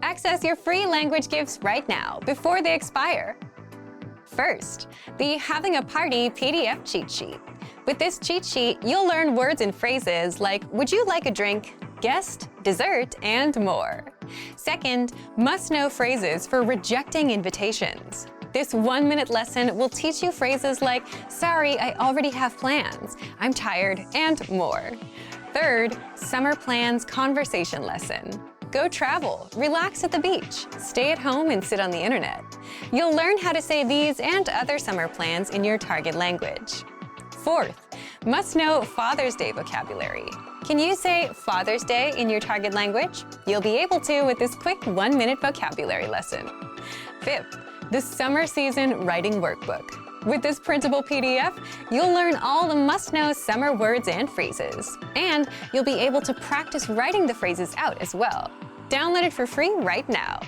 Access your free language gifts right now before they expire. First, the Having a Party PDF cheat sheet. With this cheat sheet, you'll learn words and phrases like would you like a drink, guest, dessert, and more. Second, must-know phrases for rejecting invitations. This 1-minute lesson will teach you phrases like, sorry, I already have plans, I'm tired, and more. Third, summer plans conversation lesson. Go travel, relax at the beach, stay at home and sit on the internet. You'll learn how to say these and other summer plans in your target language. Fourth, must-know Father's Day vocabulary. Can you say Father's Day in your target language? You'll be able to with this quick 1-minute vocabulary lesson. Fifth, the Summer Season Writing Workbook. With this printable PDF, you'll learn all the must-know summer words and phrases. And you'll be able to practice writing the phrases out as well. Download it for free right now.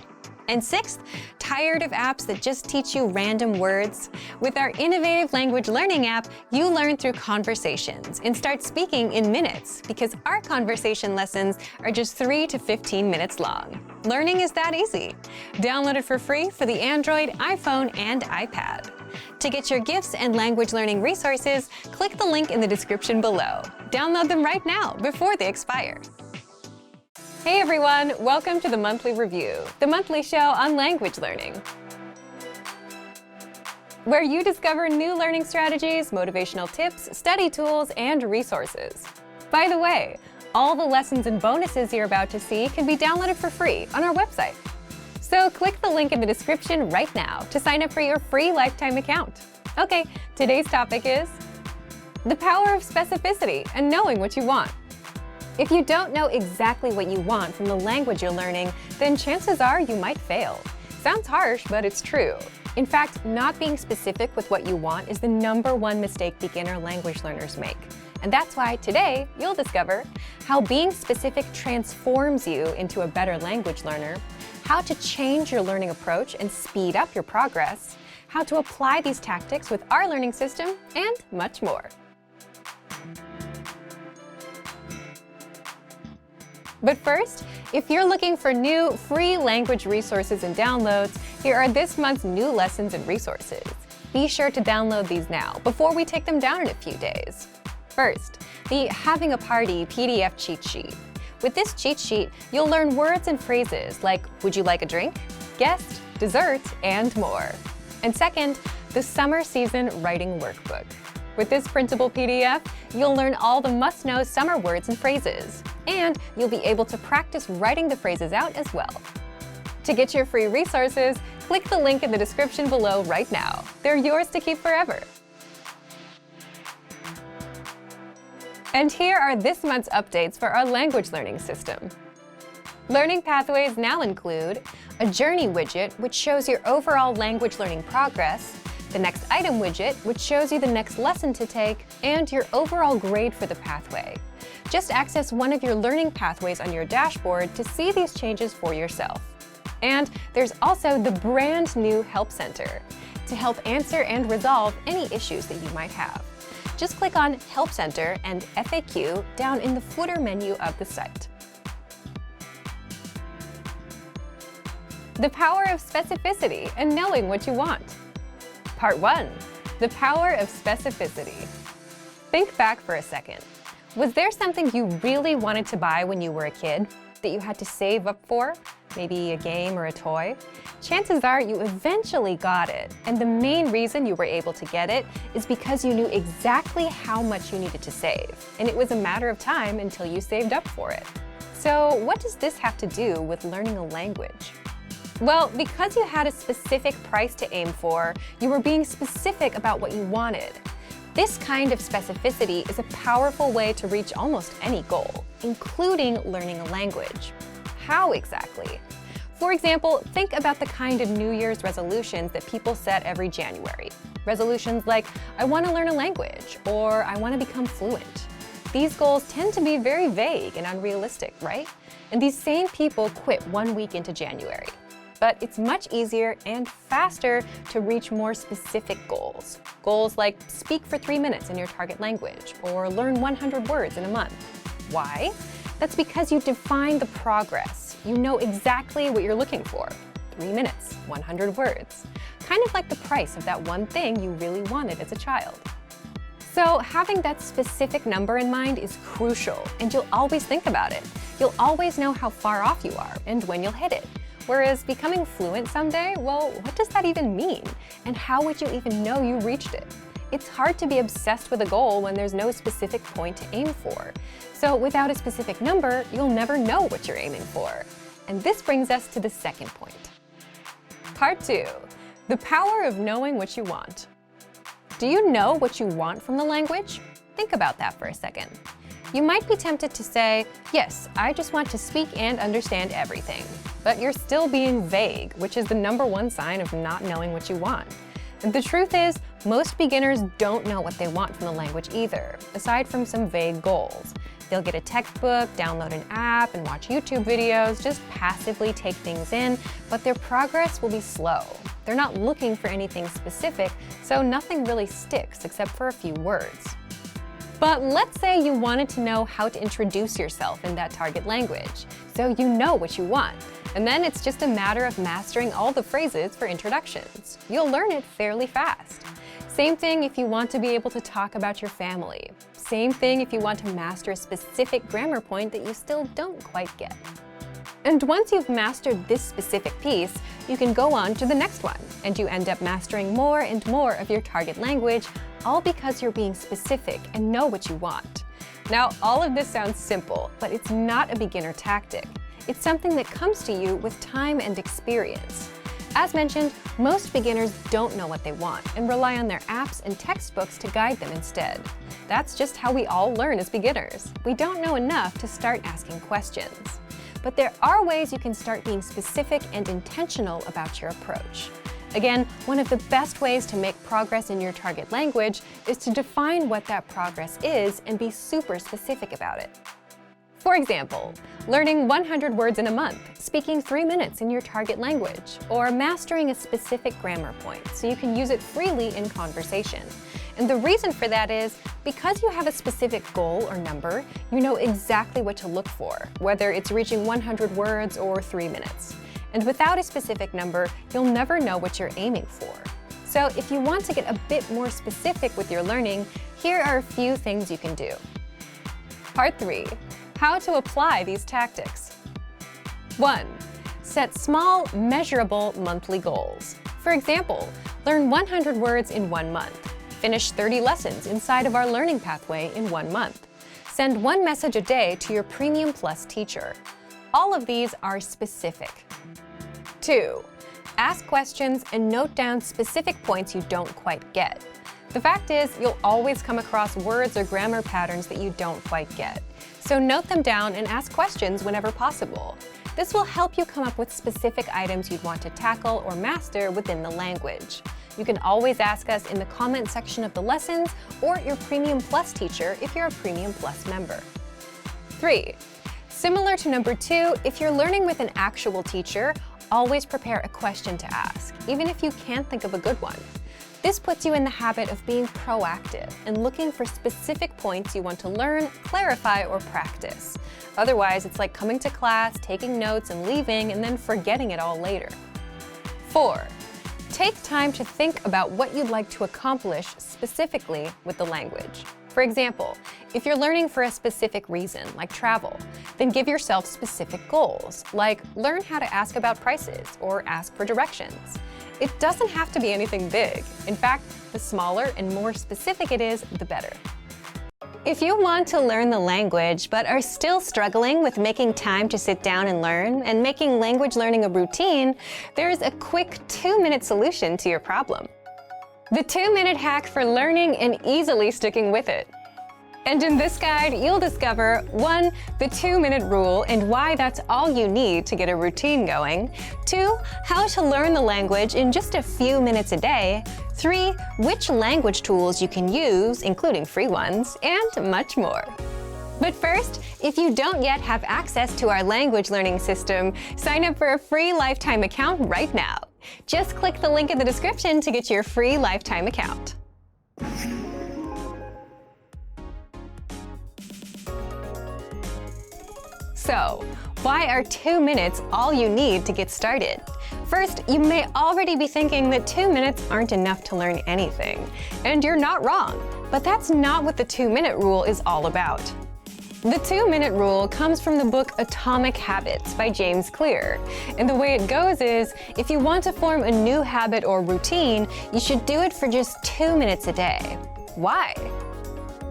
And sixth, tired of apps that just teach you random words? With our innovative language learning app, you learn through conversations and start speaking in minutes because our conversation lessons are just 3 to 15 minutes long. Learning is that easy. Download it for free for the Android, iPhone, and iPad. To get your gifts and language learning resources, click the link in the description below. Download them right now before they expire. Hey everyone, welcome to the Monthly Review, the monthly show on language learning, where you discover new learning strategies, motivational tips, study tools, and resources. By the way, all the lessons and bonuses you're about to see can be downloaded for free on our website. So click the link in the description right now to sign up for your free lifetime account. Okay, today's topic is the power of specificity and knowing what you want. If you don't know exactly what you want from the language you're learning, then chances are you might fail. Sounds harsh, but it's true. In fact, not being specific with what you want is the #1 mistake beginner language learners make. And that's why today you'll discover how being specific transforms you into a better language learner, how to change your learning approach and speed up your progress, how to apply these tactics with our learning system, and much more. But first, if you're looking for new free language resources and downloads, here are this month's new lessons and resources. Be sure to download these now before we take them down in a few days. First, the Having a Party PDF cheat sheet. With this cheat sheet, you'll learn words and phrases like would you like a drink, guest, dessert, and more. And second, the Summer Season Writing Workbook. With this printable PDF, you'll learn all the must-know summer words and phrases. And you'll be able to practice writing the phrases out as well. To get your free resources, click the link in the description below right now. They're yours to keep forever. And here are this month's updates for our language learning system. Learning pathways now include a journey widget, which shows your overall language learning progress, the next item widget, which shows you the next lesson to take, and your overall grade for the pathway. Just access one of your learning pathways on your dashboard to see these changes for yourself. And there's also the brand new Help Center to help answer and resolve any issues that you might have. Just click on Help Center and FAQ down in the footer menu of the site. The power of specificity and knowing what you want. Part 1. The power of specificity. Think back for a second. Was there something you really wanted to buy when you were a kid that you had to save up for? Maybe a game or a toy? Chances are you eventually got it, and the main reason you were able to get it is because you knew exactly how much you needed to save, and it was a matter of time until you saved up for it. So what does this have to do with learning a language? Well, because you had a specific price to aim for, you were being specific about what you wanted. This kind of specificity is a powerful way to reach almost any goal, including learning a language. How exactly? For example, think about the kind of New Year's resolutions that people set every January. Resolutions like, I want to learn a language, or I want to become fluent. These goals tend to be very vague and unrealistic, right? And these same people quit 1 week into January. But it's much easier and faster to reach more specific goals. Goals like speak for 3 minutes in your target language or learn 100 words in a month. Why? That's because you define the progress. You know exactly what you're looking for. 3 minutes, 100 words. Kind of like the price of that one thing you really wanted as a child. So having that specific number in mind is crucial, and you'll always think about it. You'll always know how far off you are and when you'll hit it. Whereas becoming fluent someday, well, what does that even mean? And how would you even know you reached it? It's hard to be obsessed with a goal when there's no specific point to aim for. So without a specific number, you'll never know what you're aiming for. And this brings us to the second point. Part 2, the power of knowing what you want. Do you know what you want from the language? Think about that for a second. You might be tempted to say, yes, I just want to speak and understand everything. But you're still being vague, which is the #1 sign of not knowing what you want. And the truth is, most beginners don't know what they want from the language either, aside from some vague goals. They'll get a textbook, download an app, and watch YouTube videos, just passively take things in, but their progress will be slow. They're not looking for anything specific, so nothing really sticks except for a few words. But let's say you wanted to know how to introduce yourself in that target language, so you know what you want. And then it's just a matter of mastering all the phrases for introductions. You'll learn it fairly fast. Same thing if you want to be able to talk about your family. Same thing if you want to master a specific grammar point that you still don't quite get. And once you've mastered this specific piece, you can go on to the next one, and you end up mastering more and more of your target language, all because you're being specific and know what you want. Now, all of this sounds simple, but it's not a beginner tactic. It's something that comes to you with time and experience. As mentioned, most beginners don't know what they want and rely on their apps and textbooks to guide them instead. That's just how we all learn as beginners. We don't know enough to start asking questions. But there are ways you can start being specific and intentional about your approach. Again, one of the best ways to make progress in your target language is to define what that progress is and be super specific about it. For example, learning 100 words in a month, speaking 3 minutes in your target language, or mastering a specific grammar point so you can use it freely in conversation. And the reason for that is because you have a specific goal or number, you know exactly what to look for, whether it's reaching 100 words or 3 minutes. And without a specific number, you'll never know what you're aiming for. So if you want to get a bit more specific with your learning, here are a few things you can do. Part 3. How to apply these tactics. 1. Set small, measurable monthly goals. For example, learn 100 words in 1 month. Finish 30 lessons inside of our learning pathway in 1 month. Send 1 message a day to your Premium Plus teacher. All of these are specific. 2. Ask questions and note down specific points you don't quite get. The fact is, you'll always come across words or grammar patterns that you don't quite get. So note them down and ask questions whenever possible. This will help you come up with specific items you'd want to tackle or master within the language. You can always ask us in the comment section of the lessons or your Premium Plus teacher if you're a Premium Plus member. 3. Similar to number 2, if you're learning with an actual teacher, always prepare a question to ask, even if you can't think of a good one. This puts you in the habit of being proactive and looking for specific points you want to learn, clarify, or practice. Otherwise, it's like coming to class, taking notes, and leaving, and then forgetting it all later. 4. Take time to think about what you'd like to accomplish specifically with the language. For example, if you're learning for a specific reason, like travel, then give yourself specific goals, like learn how to ask about prices or ask for directions. It doesn't have to be anything big. In fact, the smaller and more specific it is, the better. If you want to learn the language but are still struggling with making time to sit down and learn and making language learning a routine, there's a quick 2-minute solution to your problem. The 2-minute hack for learning and easily sticking with it. And in this guide, you'll discover 1. The 2-minute rule and why that's all you need to get a routine going. 2. How to learn the language in just a few minutes a day. 3. Which language tools you can use, including free ones, and much more. But first, if you don't yet have access to our language learning system, sign up for a free lifetime account right now. Just click the link in the description to get your free lifetime account. So, why are 2 minutes all you need to get started? First, you may already be thinking that 2 minutes aren't enough to learn anything. And you're not wrong, but that's not what the 2-minute rule is all about. The 2-minute rule comes from the book Atomic Habits by James Clear. And the way it goes is, if you want to form a new habit or routine, you should do it for just 2 minutes a day. Why?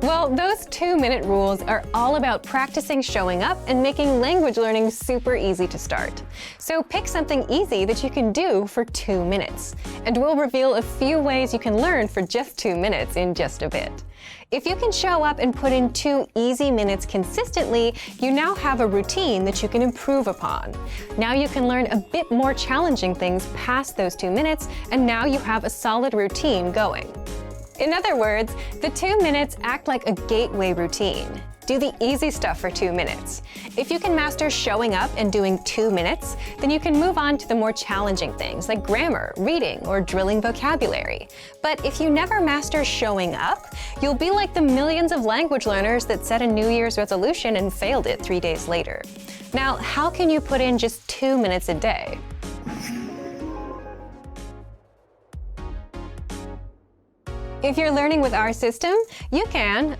Well, those 2-minute rules are all about practicing showing up and making language learning super easy to start. So pick something easy that you can do for 2 minutes. And we'll reveal a few ways you can learn for just 2 minutes in just a bit. If you can show up and put in 2 easy minutes consistently, you now have a routine that you can improve upon. Now you can learn a bit more challenging things past those 2 minutes, and now you have a solid routine going. In other words, the 2 minutes act like a gateway routine. Do the easy stuff for 2 minutes. If you can master showing up and doing 2 minutes, then you can move on to the more challenging things like grammar, reading, or drilling vocabulary. But if you never master showing up, you'll be like the millions of language learners that set a New Year's resolution and failed it 3 days later. Now, how can you put in just 2 minutes a day? If you're learning with our system, you can.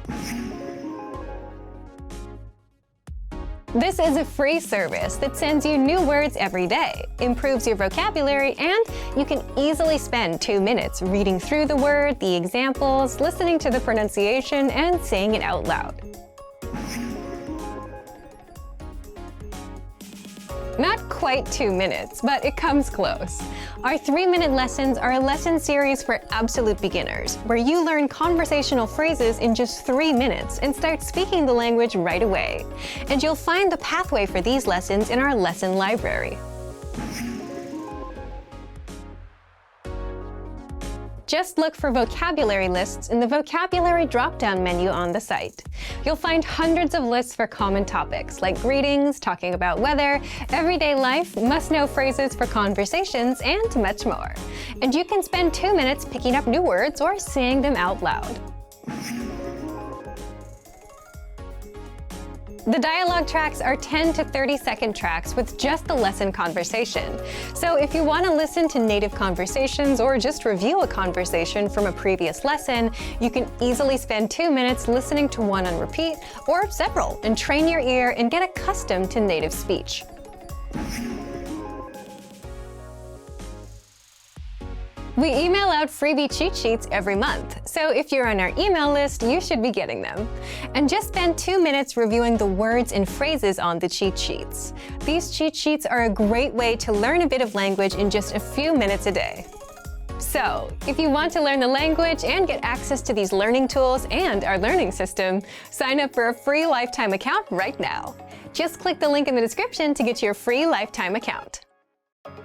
This is a free service that sends you new words every day, improves your vocabulary, and you can easily spend 2 minutes reading through the word, the examples, listening to the pronunciation, and saying it out loud. Not quite 2 minutes, but it comes close. Our 3-minute lessons are a lesson series for absolute beginners, where you learn conversational phrases in just 3 minutes and start speaking the language right away. And you'll find the pathway for these lessons in our lesson library. Just look for vocabulary lists in the vocabulary drop-down menu on the site. You'll find hundreds of lists for common topics like greetings, talking about weather, everyday life, must-know phrases for conversations, and much more. And you can spend 2 minutes picking up new words or saying them out loud. The dialogue tracks are 10 to 30-second tracks with just the lesson conversation. So if you want to listen to native conversations or just review a conversation from a previous lesson, you can easily spend 2 minutes listening to one on repeat or several and train your ear and get accustomed to native speech. We email out freebie cheat sheets every month, so if you're on our email list, you should be getting them. And just spend 2 minutes reviewing the words and phrases on the cheat sheets. These cheat sheets are a great way to learn a bit of language in just a few minutes a day. So, if you want to learn the language and get access to these learning tools and our learning system, sign up for a free lifetime account right now. Just click the link in the description to get your free lifetime account.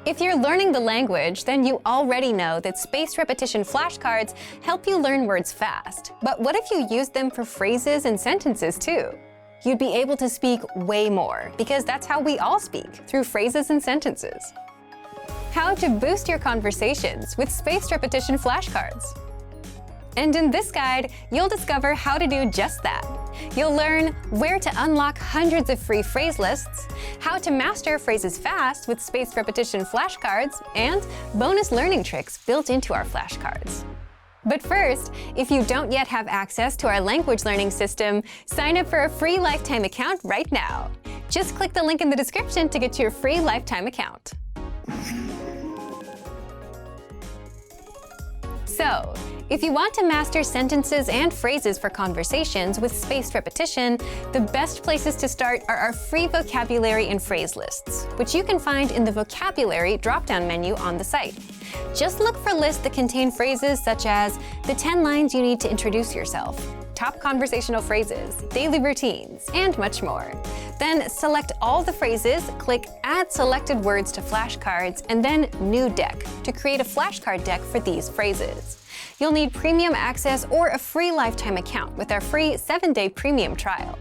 If you're learning the language, then you already know that spaced repetition flashcards help you learn words fast. But what if you used them for phrases and sentences too? You'd be able to speak way more, because that's how we all speak, through phrases and sentences. How to boost your conversations with spaced repetition flashcards. And in this guide, you'll discover how to do just that. You'll learn where to unlock hundreds of free phrase lists, how to master phrases fast with spaced repetition flashcards, and bonus learning tricks built into our flashcards. But first, if you don't yet have access to our language learning system, sign up for a free lifetime account right now. Just click the link in the description to get your free lifetime account. So, if you want to master sentences and phrases for conversations with spaced repetition, the best places to start are our free vocabulary and phrase lists, which you can find in the vocabulary drop-down menu on the site. Just look for lists that contain phrases such as the 10 lines you need to introduce yourself, top conversational phrases, daily routines, and much more. Then select all the phrases, click Add Selected Words to Flashcards, and then New Deck to create a flashcard deck for these phrases. You'll need premium access or a free lifetime account with our free 7-day premium trial.